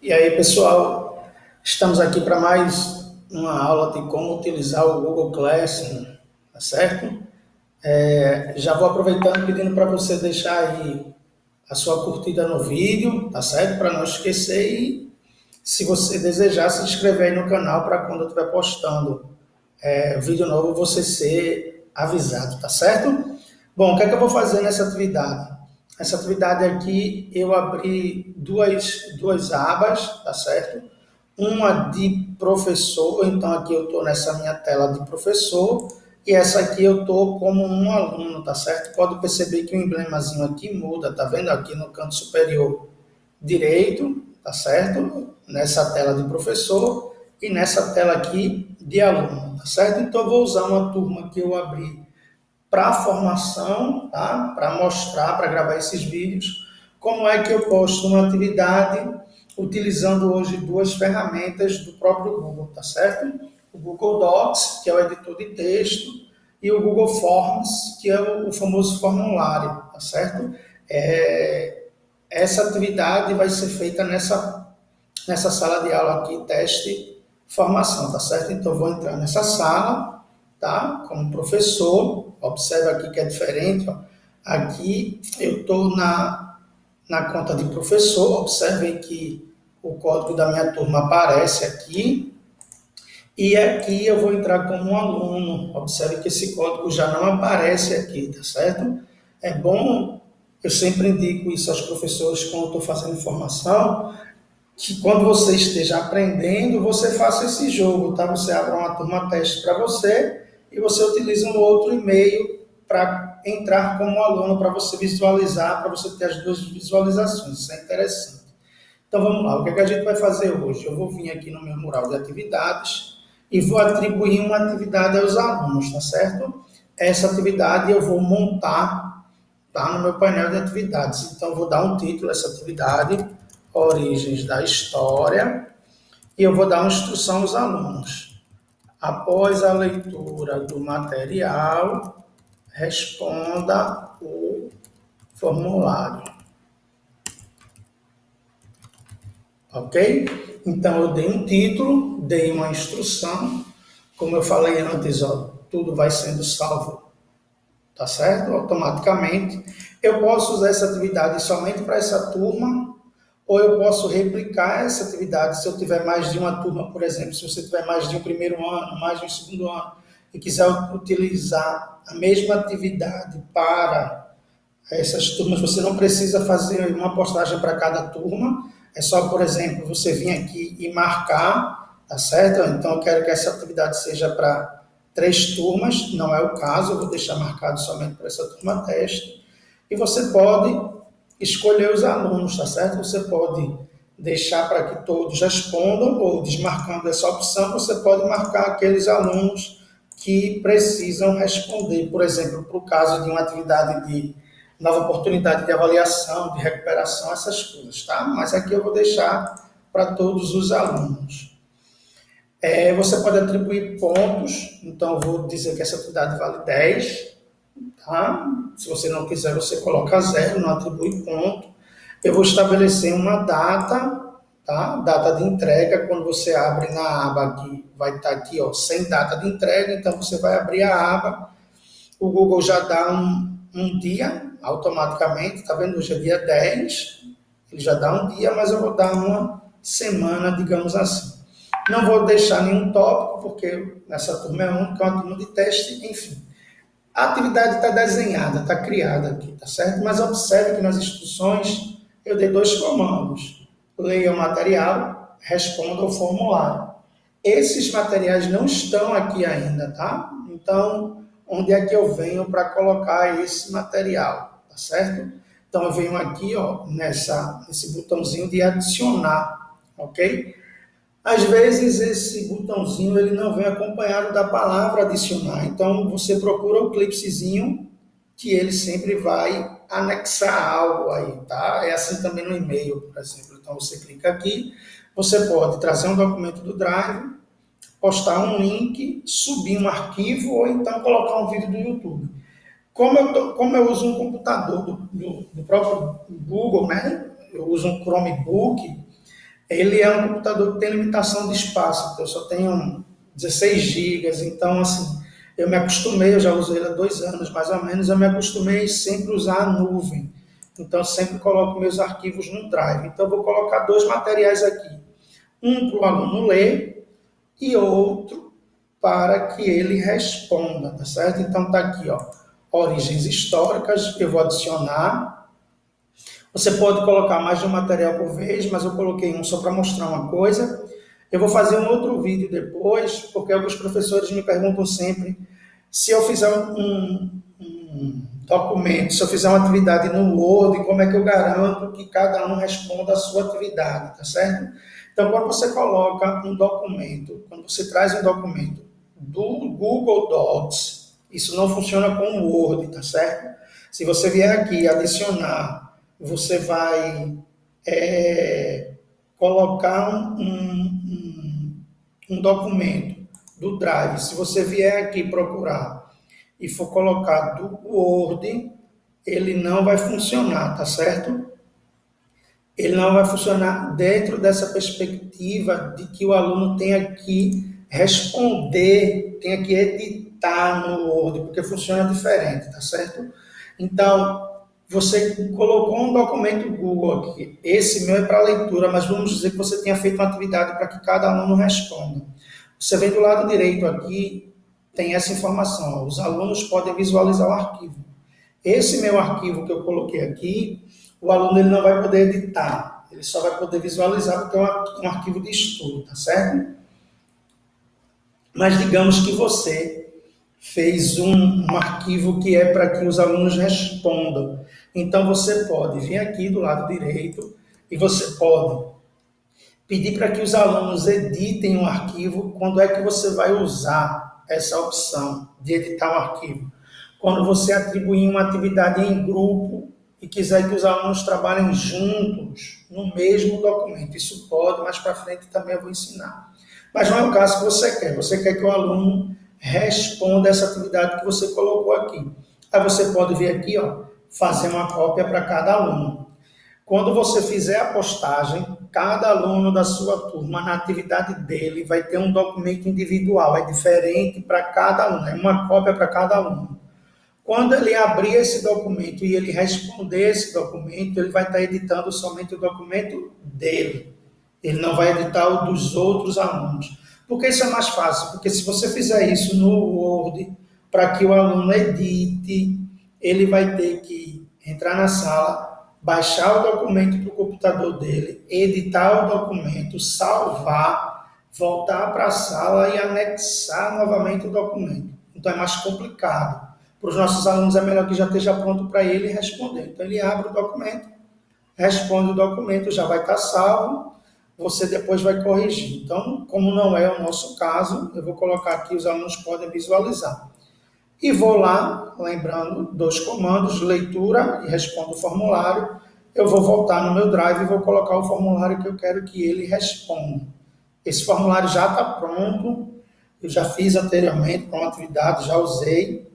E aí, pessoal, estamos aqui para mais uma aula de como utilizar o Google Classroom, tá certo? Já vou aproveitando pedindo para você deixar aí a sua curtida no vídeo, tá certo? Para não esquecer e, se você desejar, se inscrever aí no canal para quando eu estiver postando vídeo novo você ser avisado, tá certo? Bom, o que é que eu vou fazer nessa atividade? Essa atividade aqui eu abri duas abas, tá certo? Uma de professor, então aqui eu estou nessa minha tela de professor, e essa aqui eu estou como um aluno, tá certo? Pode perceber que o emblemazinho aqui muda, tá vendo? Aqui no canto superior direito, tá certo? Nessa tela de professor e nessa tela aqui de aluno, tá certo? Então eu vou usar uma turma que eu abri para formação, tá? Para mostrar, para gravar esses vídeos, como é que eu posto uma atividade utilizando hoje duas ferramentas do próprio Google, tá certo? O Google Docs, que é o editor de texto, e o Google Forms, que é o famoso formulário, tá certo? Essa atividade vai ser feita nessa sala de aula aqui, teste formação, tá certo? Então, eu vou entrar nessa sala, tá? Como professor, observa aqui que é diferente, ó. Aqui eu estou na conta de professor, observem que o código da minha turma aparece aqui, e aqui eu vou entrar como um aluno, observe que esse código já não aparece aqui, tá certo? É bom, eu sempre indico isso aos professores quando estou fazendo formação, que quando você esteja aprendendo, você faça esse jogo, tá? Você abre uma turma teste para você e você utiliza um outro e-mail para entrar como aluno, para você visualizar, para você ter as duas visualizações. Isso é interessante. Então vamos lá, o que é que a gente vai fazer hoje? Eu vou vir aqui no meu mural de atividades e vou atribuir uma atividade aos alunos, tá certo? Essa atividade eu vou montar, tá, no meu painel de atividades. Então eu vou dar um título a essa atividade, Origens da História, e eu vou dar uma instrução aos alunos. Após a leitura do material, responda o formulário. Ok? Então, eu dei um título, dei uma instrução. Como eu falei antes, ó, tudo vai sendo salvo, tá certo? Automaticamente. Eu posso usar essa atividade somente para essa turma, ou eu posso replicar essa atividade se eu tiver mais de uma turma, por exemplo, se você tiver mais de um primeiro ano, mais de um segundo ano, e quiser utilizar a mesma atividade para essas turmas, você não precisa fazer uma postagem para cada turma, é só, por exemplo, você vir aqui e marcar, tá certo? Então, eu quero que essa atividade seja para 3 turmas, não é o caso, eu vou deixar marcado somente para essa turma teste, e você pode escolher os alunos, tá certo? Você pode deixar para que todos respondam, ou desmarcando essa opção, você pode marcar aqueles alunos que precisam responder, por exemplo, para o caso de uma atividade de nova oportunidade de avaliação, de recuperação, essas coisas, tá? Mas aqui eu vou deixar para todos os alunos. Você pode atribuir pontos, então eu vou dizer que essa atividade vale 10, tá? Se você não quiser, você coloca 0, não atribui ponto. Eu vou estabelecer uma data, tá? Data de entrega, quando você abre na aba aqui, vai estar aqui, ó, sem data de entrega, então você vai abrir a aba, o Google já dá um dia automaticamente, tá vendo? Hoje é dia 10, ele já dá um dia, mas eu vou dar uma semana, digamos assim. Não vou deixar nenhum tópico, porque nessa turma é única, é uma turma de teste, enfim. A atividade está desenhada, está criada aqui, tá certo? Mas observe que nas instruções eu dei 2 comandos. Leia o material, responda o formulário. Esses materiais não estão aqui ainda, tá? Então, onde é que eu venho para colocar esse material, tá certo? Então, eu venho aqui, ó, nesse botãozinho de adicionar, ok? Às vezes, esse botãozinho ele não vem acompanhado da palavra adicionar. Então, você procura o clipsezinho que ele sempre vai anexar algo aí, tá? É assim também no e-mail, por exemplo. Então, você clica aqui, você pode trazer um documento do Drive, postar um link, subir um arquivo ou então colocar um vídeo do YouTube. Como eu uso um computador do próprio Google, né? Eu uso um Chromebook, Ele é um computador que tem limitação de espaço, então eu só tenho 16 gigas, então assim, eu me acostumei, eu já usei ele há 2 anos mais ou menos, eu me acostumei sempre a usar a nuvem. Então sempre coloco meus arquivos no Drive. Então eu vou colocar dois materiais aqui. Um para o aluno ler e outro para que ele responda, tá certo? Então tá aqui, ó, origens históricas, eu vou adicionar. Você pode colocar mais de um material por vez, mas eu coloquei um só para mostrar uma coisa. Eu vou fazer um outro vídeo depois, porque alguns professores me perguntam sempre se eu fizer um documento, se eu fizer uma atividade no Word, como é que eu garanto que cada um responda a sua atividade, tá certo? Então, quando você coloca um documento, quando você traz um documento do Google Docs, isso não funciona com o Word, tá certo? Se você vier aqui adicionar, você vai colocar um documento do Drive. Se você vier aqui procurar e for colocar do Word, ele não vai funcionar, tá certo? Ele não vai funcionar dentro dessa perspectiva de que o aluno tenha que responder, tenha que editar no Word, porque funciona diferente, tá certo? Então, você colocou um documento Google aqui. Esse meu é para leitura, mas vamos dizer que você tenha feito uma atividade para que cada aluno responda. Você vem do lado direito aqui, tem essa informação. Ó, os alunos podem visualizar o arquivo. Esse meu arquivo que eu coloquei aqui, o aluno ele não vai poder editar. Ele só vai poder visualizar porque é um arquivo de estudo, tá certo? Mas digamos que você fez um arquivo que é para que os alunos respondam. Então você pode vir aqui do lado direito e você pode pedir para que os alunos editem um arquivo. Quando é que você vai usar essa opção de editar um arquivo? Quando você atribuir uma atividade em grupo e quiser que os alunos trabalhem juntos no mesmo documento. Isso pode, mais para frente também eu vou ensinar. Mas não é o caso que você quer. Você quer que o aluno responda essa atividade que você colocou aqui. Aí você pode vir aqui, ó, fazer uma cópia para cada aluno. Quando você fizer a postagem, cada aluno da sua turma, na atividade dele, vai ter um documento individual, é diferente para cada aluno, é uma cópia para cada aluno. Quando ele abrir esse documento e ele responder esse documento, ele vai estar editando somente o documento dele. Ele não vai editar o dos outros alunos. Por que isso é mais fácil? Porque se você fizer isso no Word, para que o aluno edite, ele vai ter que entrar na sala, baixar o documento para o computador dele, editar o documento, salvar, voltar para a sala e anexar novamente o documento. Então é mais complicado. Para os nossos alunos é melhor que já esteja pronto para ele responder. Então ele abre o documento, responde o documento, já vai estar salvo, você depois vai corrigir. Então, como não é o nosso caso, eu vou colocar aqui, os alunos podem visualizar. E vou lá, lembrando, dois comandos, leitura e respondo o formulário. Eu vou voltar no meu Drive e vou colocar o formulário que eu quero que ele responda. Esse formulário já está pronto, eu já fiz anteriormente para uma atividade, já usei.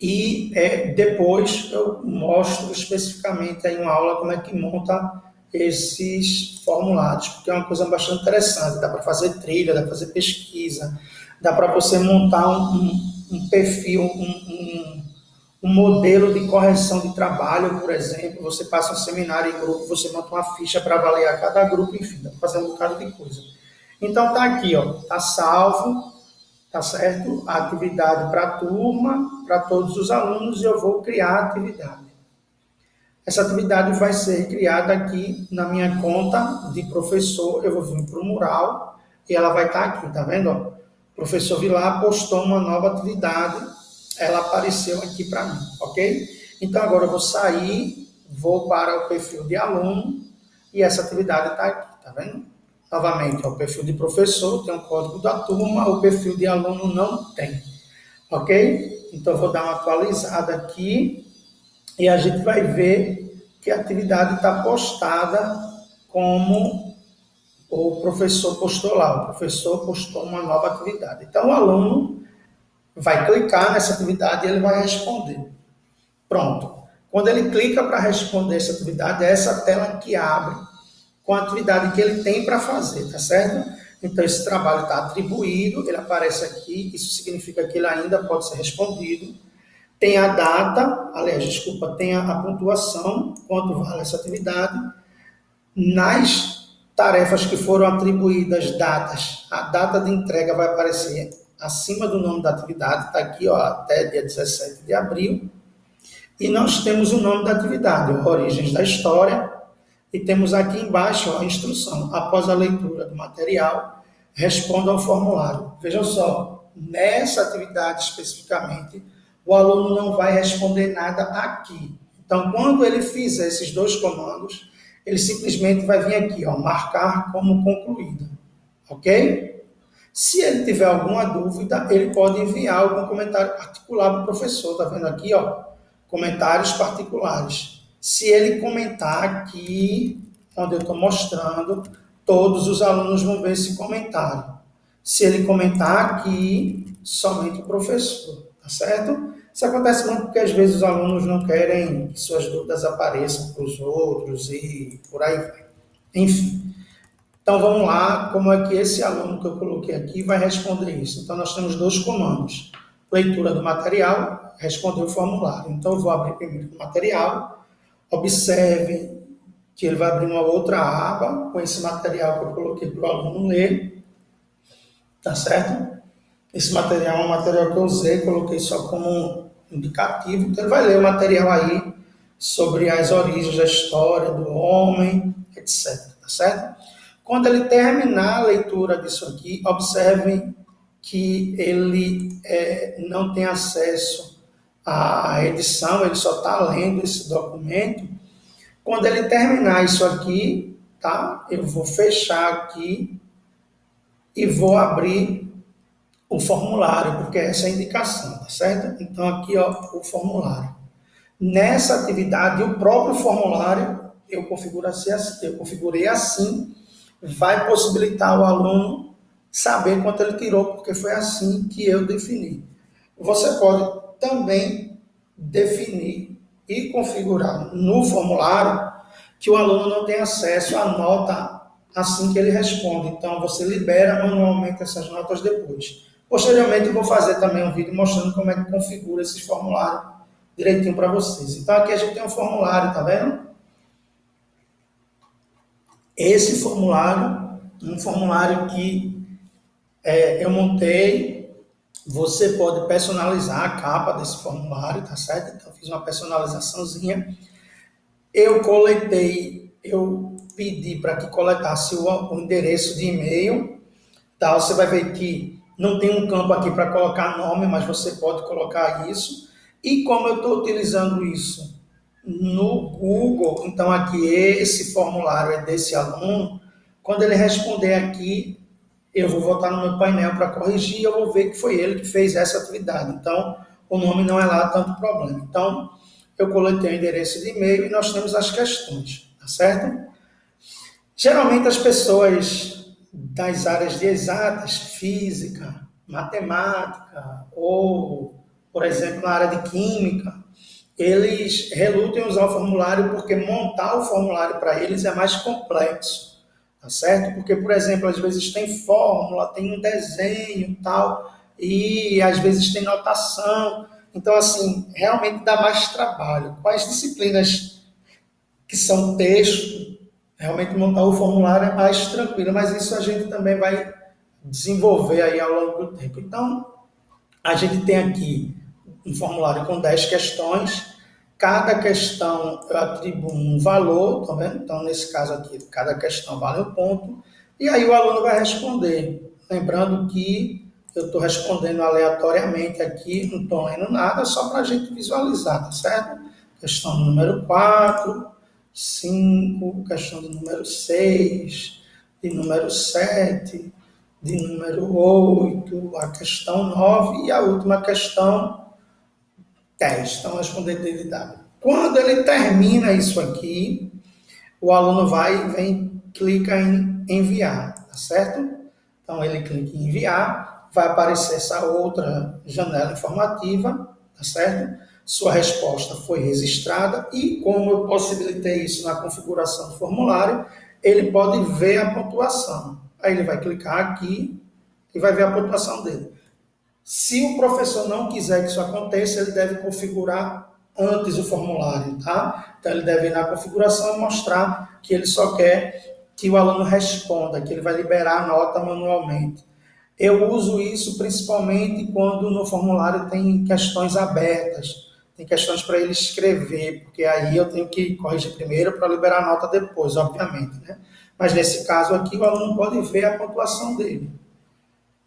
E depois eu mostro especificamente em uma aula como é que monta esses formulários, porque é uma coisa bastante interessante. Dá para fazer trilha, dá para fazer pesquisa, dá para você montar um perfil, um modelo de correção de trabalho, por exemplo. Você passa um seminário em grupo, você monta uma ficha para avaliar cada grupo, enfim, dá para fazer um bocado de coisa. Então tá aqui, ó, tá salvo. Tá certo? A atividade para a turma, para todos os alunos, e eu vou criar a atividade. Essa atividade vai ser criada aqui na minha conta de professor. Eu vou vir para o mural e ela vai estar aqui, tá vendo? O professor Vilar postou uma nova atividade, ela apareceu aqui para mim, ok? Então agora eu vou sair, vou para o perfil de aluno e essa atividade está aqui, tá vendo? Novamente, o perfil de professor tem o código da turma, o perfil de aluno não tem. Ok? Então, vou dar uma atualizada aqui e a gente vai ver que a atividade está postada como o professor postou lá. O professor postou uma nova atividade. Então, o aluno vai clicar nessa atividade e ele vai responder. Pronto. Quando ele clica para responder essa atividade, é essa tela que abre com a atividade que ele tem para fazer, tá certo? Então, esse trabalho está atribuído, ele aparece aqui, isso significa que ele ainda pode ser respondido. Tem a data, aliás, desculpa, tem a pontuação, quanto vale essa atividade. Nas tarefas que foram atribuídas datas, a data de entrega vai aparecer acima do nome da atividade, está aqui, ó, até dia 17 de abril. E nós temos o nome da atividade, Origens da História, e temos aqui embaixo ó, a instrução. Após a leitura do material, responda ao formulário. Vejam só, nessa atividade especificamente, o aluno não vai responder nada aqui. Então, quando ele fizer esses dois comandos, ele simplesmente vai vir aqui, ó, marcar como concluída, ok? Se ele tiver alguma dúvida, ele pode enviar algum comentário particular para o professor, tá vendo aqui, ó, comentários particulares. Se ele comentar aqui, onde eu estou mostrando, todos os alunos vão ver esse comentário. Se ele comentar aqui, somente o professor, tá certo? Isso acontece muito porque às vezes os alunos não querem que suas dúvidas apareçam para os outros e por aí vai. Enfim. Então vamos lá, como é que esse aluno que eu coloquei aqui vai responder isso? Então nós temos dois comandos. Leitura do material, responder o formulário. Então eu vou abrir primeiro o material. Observe que ele vai abrir uma outra aba com esse material que eu coloquei para o aluno ler. Tá certo? Esse material é um material que eu usei, coloquei só como indicativo. Então, ele vai ler o material aí sobre as origens da história do homem, etc. Tá certo? Quando ele terminar a leitura disso aqui, observem que ele não tem acesso à edição, ele só está lendo esse documento. Quando ele terminar isso aqui, tá? Eu vou fechar aqui e vou abrir o formulário, porque essa é a indicação, tá certo? Então, aqui, ó, o formulário. Nessa atividade, o próprio formulário, eu configurei assim, vai possibilitar o aluno saber quanto ele tirou, porque foi assim que eu defini. Você pode também definir e configurar no formulário que o aluno não tem acesso à nota assim que ele responde. Então, você libera manualmente essas notas depois. Posteriormente, eu vou fazer também um vídeo mostrando como é que configura esses formulários direitinho para vocês. Então, aqui a gente tem um formulário, tá vendo? Esse formulário, um formulário que eu montei, você pode personalizar a capa desse formulário, tá certo? Então, eu fiz uma personalizaçãozinha. Eu pedi para que coletasse o endereço de e-mail, tá? Você vai ver que não tem um campo aqui para colocar nome, mas você pode colocar isso. E como eu estou utilizando isso no Google, então aqui esse formulário é desse aluno, quando ele responder aqui, eu vou voltar no meu painel para corrigir e eu vou ver que foi ele que fez essa atividade. Então, o nome não é lá tanto problema. Então, eu coletei o endereço de e-mail e nós temos as questões, tá certo? Geralmente as pessoas das áreas de exatas, física, matemática ou, por exemplo, na área de química, eles relutam em usar o formulário porque montar o formulário para eles é mais complexo, tá certo? Porque, por exemplo, às vezes tem fórmula, tem um desenho e tal, e às vezes tem notação. Então, assim, realmente dá mais trabalho. Quais disciplinas que são texto, realmente montar o formulário é mais tranquilo, mas isso a gente também vai desenvolver aí ao longo do tempo. Então, a gente tem aqui um formulário com 10 questões, cada questão eu atribuo um valor, tá vendo? Então, nesse caso aqui, cada questão vale um ponto, e aí o aluno vai responder. Lembrando que eu estou respondendo aleatoriamente aqui, não estou lendo nada, só para a gente visualizar, tá certo? Questão número 4, 5, questão de número 6, de número 7, de número 8, a questão 9 e a última questão 10. Então, responder D de W. Quando ele termina isso aqui, o aluno vem, clica em enviar, tá certo? Então, ele clica em enviar, vai aparecer essa outra janela informativa, tá certo? Sua resposta foi registrada e como eu possibilitei isso na configuração do formulário, ele pode ver a pontuação. Aí ele vai clicar aqui e vai ver a pontuação dele. Se o professor não quiser que isso aconteça, ele deve configurar antes o formulário, tá? Então, ele deve ir na configuração e mostrar que ele só quer que o aluno responda, que ele vai liberar a nota manualmente. Eu uso isso principalmente quando no formulário tem questões abertas, tem questões para ele escrever, porque aí eu tenho que corrigir primeiro para liberar a nota depois, obviamente, né? Mas nesse caso aqui, o aluno pode ver a pontuação dele.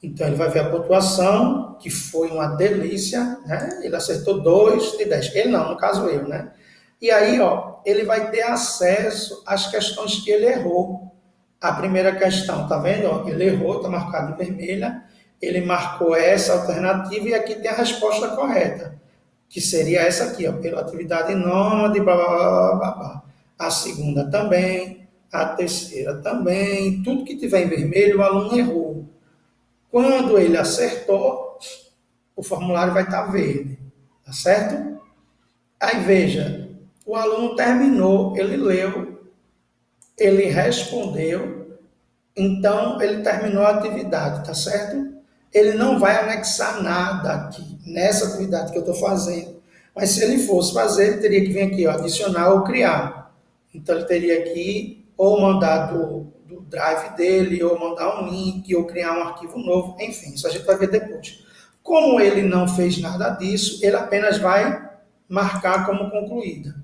Então, ele vai ver a pontuação, que foi uma delícia, né? Ele acertou 2 de 10. Ele não, no caso eu, né? E aí, ó, ele vai ter acesso às questões que ele errou. A primeira questão, tá vendo? Ó, ele errou, está marcado em vermelha. Ele marcou essa alternativa e aqui tem a resposta correta, que seria essa aqui, ó, pela atividade nômade, blá, blá, blá, blá, blá. A segunda também, a terceira também. Tudo que tiver em vermelho, o aluno errou. Quando ele acertou, o formulário vai estar verde, tá certo? Aí veja, o aluno terminou, ele leu, ele respondeu, então ele terminou a atividade, tá certo? Ele não vai anexar nada aqui, nessa atividade que eu estou fazendo. Mas se ele fosse fazer, ele teria que vir aqui, ó, adicionar ou criar. Então ele teria que ou mandar do drive dele, ou mandar um link, ou criar um arquivo novo, enfim, isso a gente vai ver depois. Como ele não fez nada disso, ele apenas vai marcar como concluída.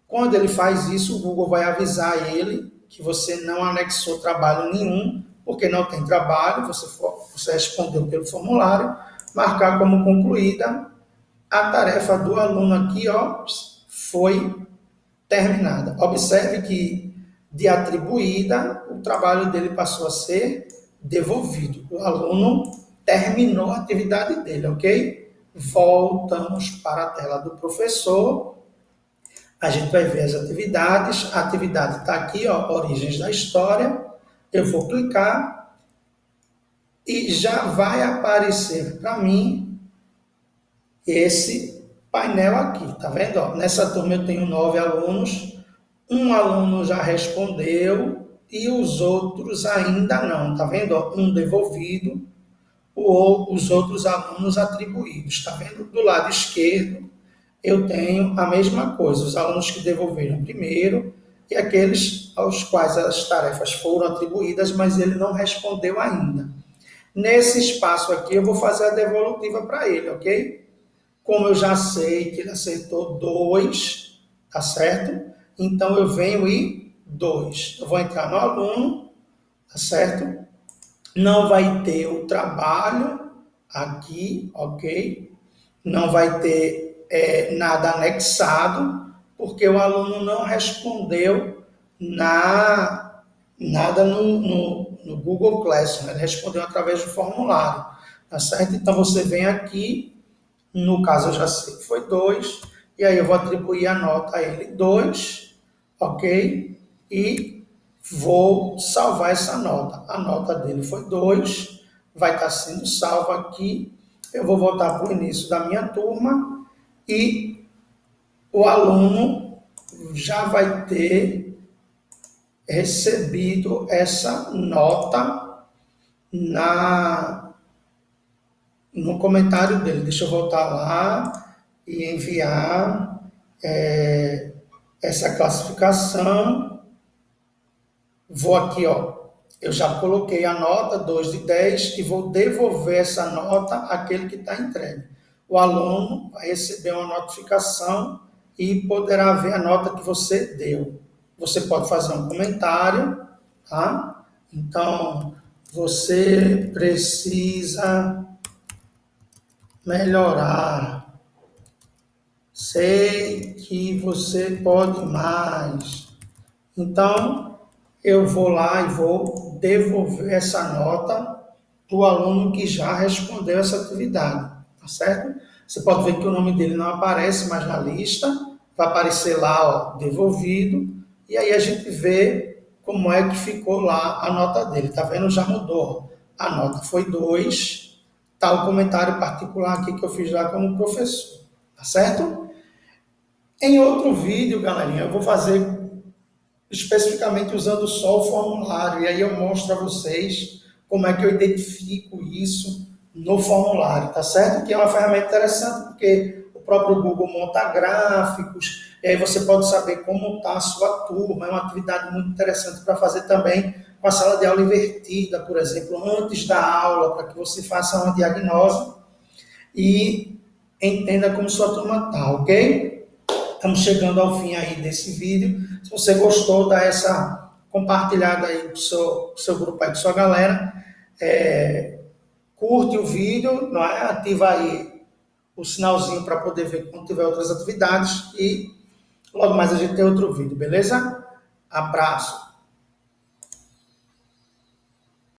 Quando ele faz isso, o Google vai avisar ele que você não anexou trabalho nenhum, porque não tem trabalho, você respondeu pelo formulário, marcar como concluída, a tarefa do aluno aqui, ó, foi terminada. Observe que de atribuída, o trabalho dele passou a ser devolvido. O aluno terminou a atividade dele, ok? Voltamos para a tela do professor. A gente vai ver as atividades. A atividade está aqui, ó, Origens da História. Eu vou clicar e já vai aparecer para mim esse painel aqui, tá vendo? Ó, nessa turma eu tenho 9 alunos, um aluno já respondeu e os outros ainda não, tá vendo? Ó, um devolvido, os outros alunos atribuídos, tá vendo? Do lado esquerdo eu tenho a mesma coisa, os alunos que devolveram primeiro e aqueles aos quais as tarefas foram atribuídas, mas ele não respondeu ainda. Nesse espaço aqui eu vou fazer a devolutiva para ele, ok? Como eu já sei que ele acertou 2, tá certo? Então eu venho e 2. Eu vou entrar no aluno, tá certo? Não vai ter o trabalho aqui, ok? Não vai ter nada anexado, porque o aluno não respondeu nada no Google Classroom, ele respondeu através do formulário, tá certo? Então você vem aqui, no caso eu já sei que foi 2, e aí eu vou atribuir a nota a ele 2, ok? E vou salvar essa nota. A nota dele foi 2, vai estar sendo salva aqui. Eu vou voltar para o início da minha turma e o aluno já vai ter recebido essa nota no comentário dele. Deixa eu voltar lá e enviar essa classificação. Vou aqui, ó. Eu já coloquei a nota 2 de 10 e vou devolver essa nota àquele que está entregue. O aluno vai receber uma notificação e poderá ver a nota que você deu. Você pode fazer um comentário, tá? Então, você precisa melhorar. Sei que você pode mais. Então, eu vou lá e vou devolver essa nota para o aluno que já respondeu essa atividade, tá certo? Você pode ver que o nome dele não aparece mais na lista, vai aparecer lá, ó, devolvido, e aí a gente vê como é que ficou lá a nota dele, tá vendo? Já mudou. A nota foi 2, tá o comentário particular aqui que eu fiz lá como professor, tá certo? Em outro vídeo, galerinha, eu vou fazer especificamente usando só o formulário. E aí eu mostro a vocês como é que eu identifico isso no formulário, tá certo? Que é uma ferramenta interessante porque o próprio Google monta gráficos, e aí você pode saber como está a sua turma. É uma atividade muito interessante para fazer também com a sala de aula invertida, por exemplo, antes da aula, para que você faça uma diagnose e entenda como sua turma está, ok? Estamos chegando ao fim aí desse vídeo. Se você gostou, dá essa compartilhada aí com o seu grupo aí, com sua galera. Curte o vídeo, não é? Ativa aí o sinalzinho para poder ver quando tiver outras atividades e logo mais a gente tem outro vídeo, beleza? Abraço!